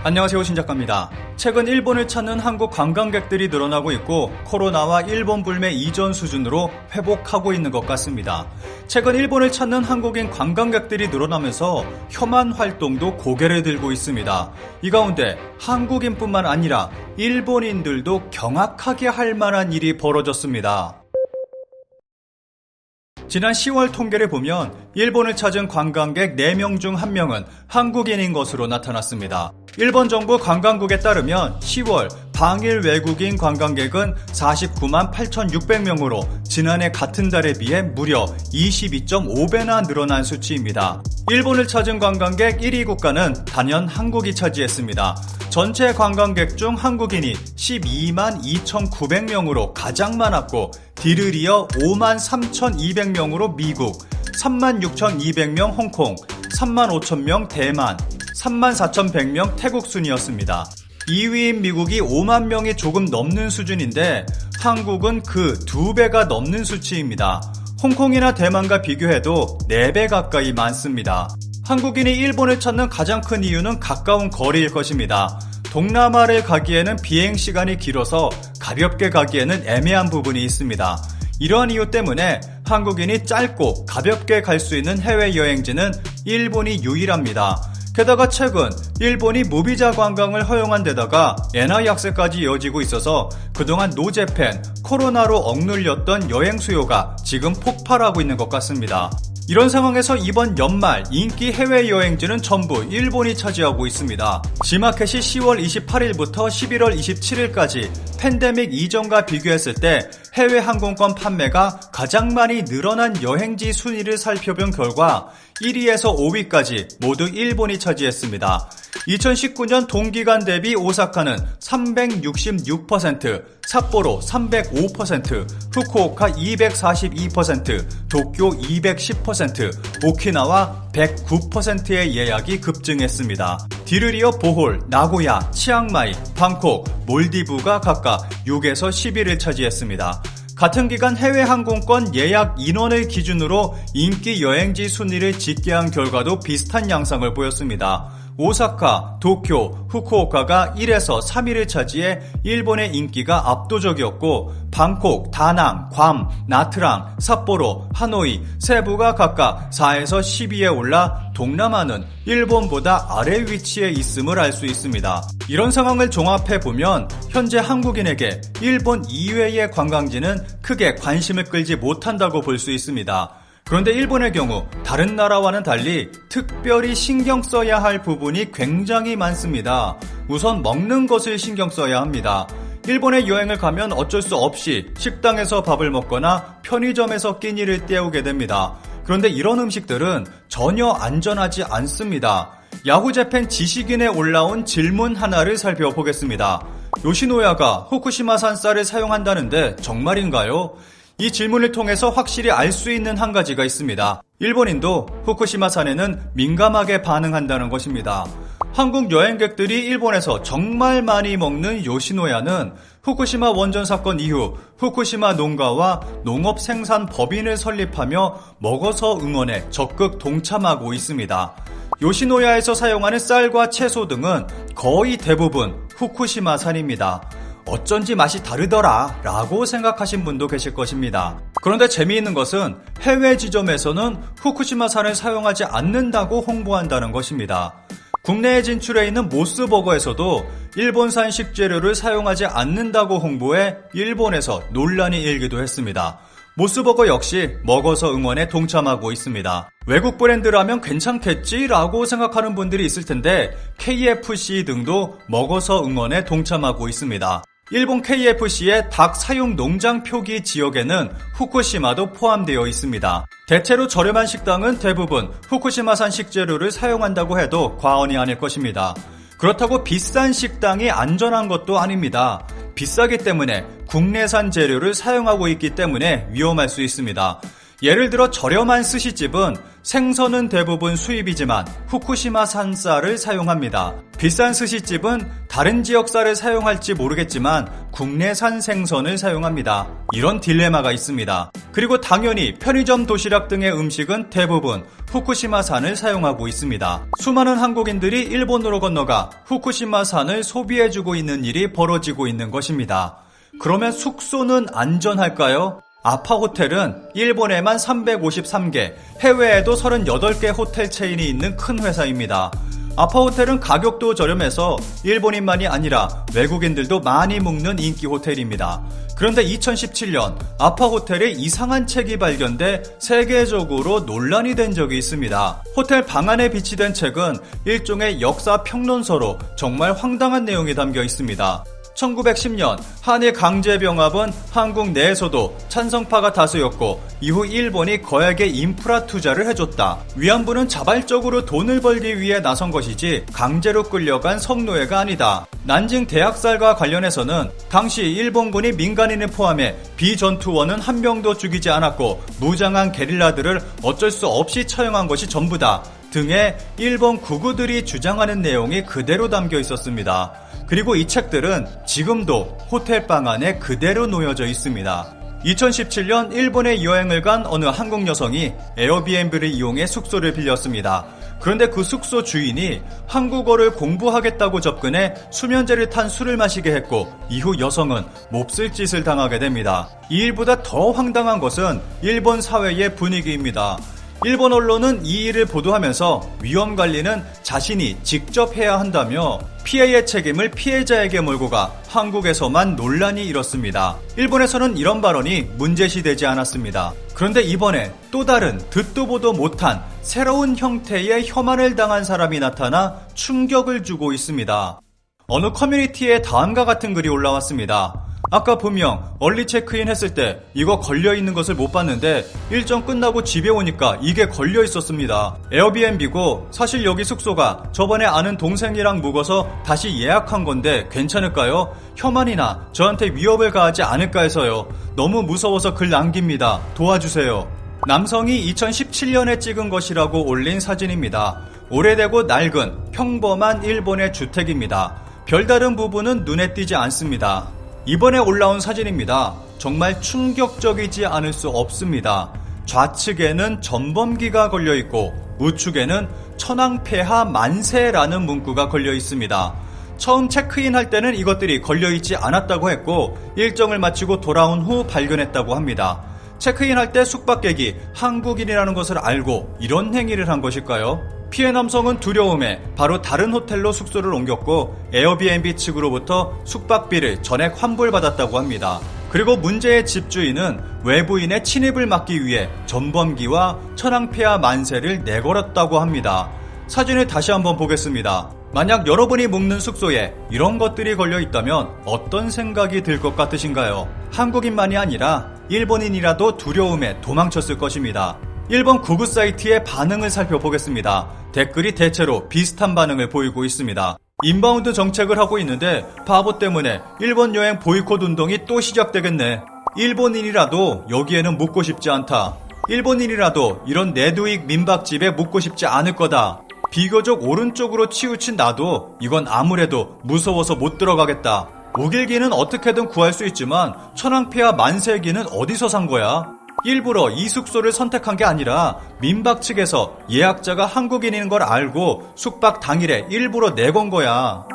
안녕하세요, 신작가입니다. 최근 일본을 찾는 한국 관광객들이 늘어나고 있고 코로나와 일본 불매 이전 수준으로 회복하고 있는 것 같습니다. 최근 일본을 찾는 한국인 관광객들이 늘어나면서 혐한 활동도 고개를 들고 있습니다. 이 가운데 한국인뿐만 아니라 일본인들도 경악하게 할 만한 일이 벌어졌습니다. 지난 10월 통계를 보면 일본을 찾은 관광객 4명 중 1명은 한국인인 것으로 나타났습니다. 일본 정부 관광국에 따르면 10월 방일 외국인 관광객은 49만 8,600명으로 지난해 같은 달에 비해 무려 22.5배나 늘어난 수치입니다. 일본을 찾은 관광객 1위 국가는 단연 한국이 차지했습니다. 전체 관광객 중 한국인이 12만 2,900명으로 가장 많았고 뒤를 이어 5만 3,200명으로 미국, 3만 6,200명 홍콩, 3만 5,000명 대만, 3만 4,100명 태국 순이었습니다. 2위인 미국이 5만 명이 조금 넘는 수준인데 한국은 그 2배가 넘는 수치입니다. 홍콩이나 대만과 비교해도 4배 가까이 많습니다. 한국인이 일본을 찾는 가장 큰 이유는 가까운 거리일 것입니다. 동남아를 가기에는 비행시간이 길어서 가볍게 가기에는 애매한 부분이 있습니다. 이러한 이유 때문에 한국인이 짧고 가볍게 갈 수 있는 해외여행지는 일본이 유일합니다. 게다가 최근 일본이 무비자 관광을 허용한 데다가 엔화 약세까지 이어지고 있어서 그동안 노재팬, 코로나로 억눌렸던 여행 수요가 지금 폭발하고 있는 것 같습니다. 이런 상황에서 이번 연말 인기 해외여행지는 전부 일본이 차지하고 있습니다. 지마켓이 10월 28일부터 11월 27일까지 팬데믹 이전과 비교했을 때 해외 항공권 판매가 가장 많이 늘어난 여행지 순위를 살펴본 결과 1위에서 5위까지 모두 일본이 차지했습니다. 2019년 동기간 대비 오사카는 366%, 삿포로 305%, 후쿠오카 242%, 도쿄 210%, 오키나와 109%의 예약이 급증했습니다. 뒤를 이어 보홀, 나고야, 치앙마이, 방콕, 몰디브가 각각 6에서 10위를 차지했습니다. 같은 기간 해외 항공권 예약 인원을 기준으로 인기 여행지 순위를 집계한 결과도 비슷한 양상을 보였습니다. 오사카, 도쿄, 후쿠오카가 1에서 3위를 차지해 일본의 인기가 압도적이었고 방콕, 다낭, 괌, 나트랑, 삿포로, 하노이, 세부가 각각 4에서 10위에 올라 동남아는 일본보다 아래 위치에 있음을 알 수 있습니다. 이런 상황을 종합해보면 현재 한국인에게 일본 이외의 관광지는 크게 관심을 끌지 못한다고 볼 수 있습니다. 그런데 일본의 경우 다른 나라와는 달리 특별히 신경 써야 할 부분이 굉장히 많습니다. 우선 먹는 것을 신경 써야 합니다. 일본에 여행을 가면 어쩔 수 없이 식당에서 밥을 먹거나 편의점에서 끼니를 때우게 됩니다. 그런데 이런 음식들은 전혀 안전하지 않습니다. 야후재팬 지식인에 올라온 질문 하나를 살펴보겠습니다. 요시노야가 후쿠시마산 쌀을 사용한다는데 정말인가요? 이 질문을 통해서 확실히 알 수 있는 한 가지가 있습니다. 일본인도 후쿠시마산에는 민감하게 반응한다는 것입니다. 한국 여행객들이 일본에서 정말 많이 먹는 요시노야는 후쿠시마 원전 사건 이후 후쿠시마 농가와 농업 생산 법인을 설립하며 먹어서 응원에 적극 동참하고 있습니다. 요시노야에서 사용하는 쌀과 채소 등은 거의 대부분 후쿠시마산입니다. 어쩐지 맛이 다르더라 라고 생각하신 분도 계실 것입니다. 그런데 재미있는 것은 해외 지점에서는 후쿠시마산을 사용하지 않는다고 홍보한다는 것입니다. 국내에 진출해 있는 모스버거에서도 일본산 식재료를 사용하지 않는다고 홍보해 일본에서 논란이 일기도 했습니다. 모스버거 역시 먹어서 응원에 동참하고 있습니다. 외국 브랜드라면 괜찮겠지라고 생각하는 분들이 있을 텐데 KFC 등도 먹어서 응원에 동참하고 있습니다. 일본 KFC의 닭 사육 농장 표기 지역에는 후쿠시마도 포함되어 있습니다. 대체로 저렴한 식당은 대부분 후쿠시마산 식재료를 사용한다고 해도 과언이 아닐 것입니다. 그렇다고 비싼 식당이 안전한 것도 아닙니다. 비싸기 때문에 국내산 재료를 사용하고 있기 때문에 위험할 수 있습니다. 예를 들어 저렴한 스시집은 생선은 대부분 수입이지만 후쿠시마 산쌀을 사용합니다. 비싼 스시집은 다른 지역 쌀을 사용할지 모르겠지만 국내산 생선을 사용합니다. 이런 딜레마가 있습니다. 그리고 당연히 편의점 도시락 등의 음식은 대부분 후쿠시마산을 사용하고 있습니다. 수많은 한국인들이 일본으로 건너가 후쿠시마산을 소비해주고 있는 일이 벌어지고 있는 것입니다. 그러면 숙소는 안전할까요? 아파호텔은 일본에만 353개, 해외에도 38개 호텔 체인이 있는 큰 회사입니다. 아파호텔은 가격도 저렴해서 일본인만이 아니라 외국인들도 많이 묵는 인기 호텔입니다. 그런데 2017년 아파호텔에 이상한 책이 발견돼 세계적으로 논란이 된 적이 있습니다. 호텔 방안에 비치된 책은 일종의 역사 평론서로 정말 황당한 내용이 담겨 있습니다. 1910년 한일 강제병합은 한국 내에서도 찬성파가 다수였고 이후 일본이 거액의 인프라 투자를 해줬다. 위안부는 자발적으로 돈을 벌기 위해 나선 것이지 강제로 끌려간 성노예가 아니다. 난징 대학살과 관련해서는 당시 일본군이 민간인을 포함해 비전투원은 한 명도 죽이지 않았고 무장한 게릴라들을 어쩔 수 없이 처형한 것이 전부다 등의 일본 구구들이 주장하는 내용이 그대로 담겨 있었습니다. 그리고 이 책들은 지금도 호텔 방 안에 그대로 놓여져 있습니다. 2017년 일본에 여행을 간 어느 한국 여성이 에어비앤비를 이용해 숙소를 빌렸습니다. 그런데 그 숙소 주인이 한국어를 공부하겠다고 접근해 수면제를 탄 술을 마시게 했고 이후 여성은 몹쓸 짓을 당하게 됩니다. 이 일보다 더 황당한 것은 일본 사회의 분위기입니다. 일본 언론은 이 일을 보도하면서 위험 관리는 자신이 직접 해야 한다며 피해의 책임을 피해자에게 몰고 가 한국에서만 논란이 일었습니다. 일본에서는 이런 발언이 문제시되지 않았습니다. 그런데 이번에 또 다른 듣도 보도 못한 새로운 형태의 혐한을 당한 사람이 나타나 충격을 주고 있습니다. 어느 커뮤니티에 다음과 같은 글이 올라왔습니다. 아까 분명 얼리 체크인 했을 때 이거 걸려있는 것을 못 봤는데 일정 끝나고 집에 오니까 이게 걸려 있었습니다. 에어비앤비고 사실 여기 숙소가 저번에 아는 동생이랑 묵어서 다시 예약한 건데 괜찮을까요? 혐한이나 저한테 위협을 가하지 않을까 해서요. 너무 무서워서 글 남깁니다. 도와주세요. 남성이 2017년에 찍은 것이라고 올린 사진입니다. 오래되고 낡은 평범한 일본의 주택입니다. 별다른 부분은 눈에 띄지 않습니다. 이번에 올라온 사진입니다. 정말 충격적이지 않을 수 없습니다. 좌측에는 전범기가 걸려있고 우측에는 천황폐하 만세라는 문구가 걸려있습니다. 처음 체크인할 때는 이것들이 걸려있지 않았다고 했고 일정을 마치고 돌아온 후 발견했다고 합니다. 체크인할 때 숙박객이 한국인이라는 것을 알고 이런 행위를 한 것일까요? 피해 남성은 두려움에 바로 다른 호텔로 숙소를 옮겼고 에어비앤비 측으로부터 숙박비를 전액 환불받았다고 합니다. 그리고 문제의 집주인은 외부인의 침입을 막기 위해 전범기와 천황폐하 만세를 내걸었다고 합니다. 사진을 다시 한번 보겠습니다. 만약 여러분이 묵는 숙소에 이런 것들이 걸려 있다면 어떤 생각이 들 것 같으신가요? 한국인만이 아니라 일본인이라도 두려움에 도망쳤을 것입니다. 일본 구글 사이트의 반응을 살펴보겠습니다. 댓글이 대체로 비슷한 반응을 보이고 있습니다. 인바운드 정책을 하고 있는데 바보 때문에 일본 여행 보이콧 운동이 또 시작되겠네. 일본인이라도 여기에는 묵고 싶지 않다. 일본인이라도 이런 내두익 민박집에 묵고 싶지 않을 거다. 비교적 오른쪽으로 치우친 나도 이건 아무래도 무서워서 못 들어가겠다. 우길기는 어떻게든 구할 수 있지만 천황폐하 만세기는 어디서 산 거야? 일부러 이 숙소를 선택한 게 아니라 민박 측에서 예약자가 한국인인 걸 알고 숙박 당일에 일부러 내건 거야.